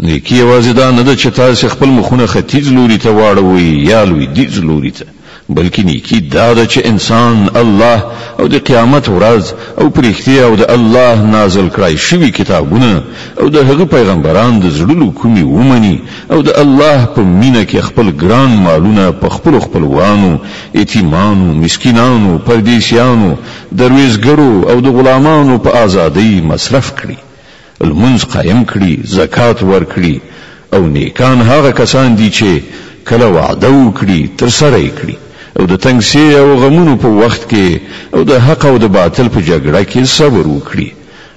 نیکی یوازې دا نه ده چې تاسو خپل مخونه ختیځ لوري ته واړوي یا لویدیځ لوري ته، بلکې نیکی دا ده چې انسان الله او د قیامت ورځ او پرختیا او د الله نازل کړای شوی کتابونه او د هغه پیغمبران د زړه کومي ومني او د الله په مینه کې خپل ګران مالونه په خپل خپلوانو، یتیمانو، مسکینانو، پردیسیانو، درویزګرو او د غلامانو په ازادۍ مصرف کړي، المنځ قائم کړي، زکات ورکړي، او نیکان هغه کسان دي چې کله وعده وکړي تر سره یې کړي، او د تنګسي او غمونو په وخت کې او د حق او د باطل په جګړه کې صبر وکړي.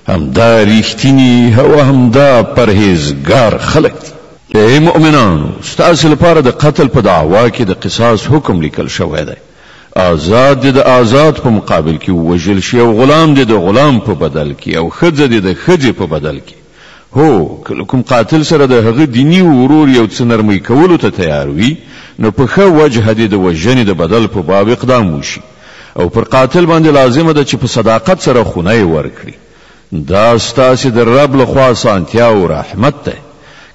همدا ریښتینی او همدا پرهیزګار خلک دي. ای مؤمنانو، ستاسو لپاره د قتل په دعوا کې د قصاص حکم لیکل شوی دی. آزاد د آزاد په مقابل کې وژل شي، او غلام د غلام په بدل کې، او ښځه د ښځې په بدل کې. هو کله کوم قاتل سره د هغه دینی ورور یو څه نرمي کولو ته تیار وي، نو په ښه وجه د وژنې د بدل په باب اقدام وشي، او پر قاتل باندې لازمه ده چې په صداقت سره خونه ورکړي. دا ستاسو د رب له خوا سانتیا او رحمت ده.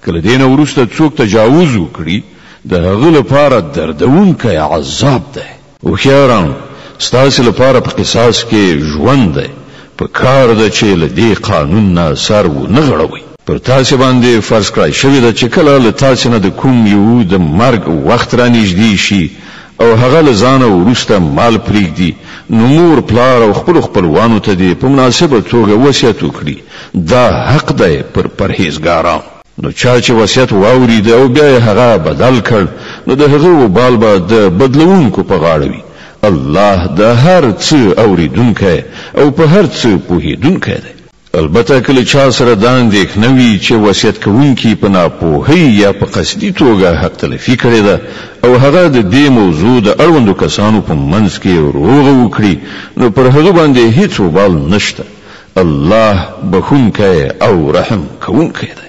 کله دین وروسته څوک تجاوز وکړي، د هغه لپاره دردونکی عذاب ده. او خیران ستاسو لپاره په قصاص کې ژوند ده. په کار ده چې له دې قانون نه سر و نه غړوي. پر تاسو باندې فرض کړی شوی ده چې کله له تاسو نه د کوم یو د مرګ وخت را نږدې شي او هغه له ځانه وروسته مال پرېږدي، نو مور، پلار او خپلوانو ته دې په مناسبه توګه وصیت وکړي. دا حق دی پر پرهیزګارانو. نو چا چې وصیت واورید او بیا هغه بدل کړ، نو د هغه وبال به د بدلونکو په غاړه وي. الله د هر څه اوریدونکی او په هر څه پوهیدونکی دی. البته کله چا سره دا اندېښنه وي چې وصیت کوونکی په ناپوهۍ یا په قصدي توګه حق تلفي کړې ده، او هغه د دې موضوع د اړوندو کسانو په منځ کې روغه وکړي، نو پر هغه باندې هیڅ وبال نشته. الله بخونکی او رحم کوونکی دی.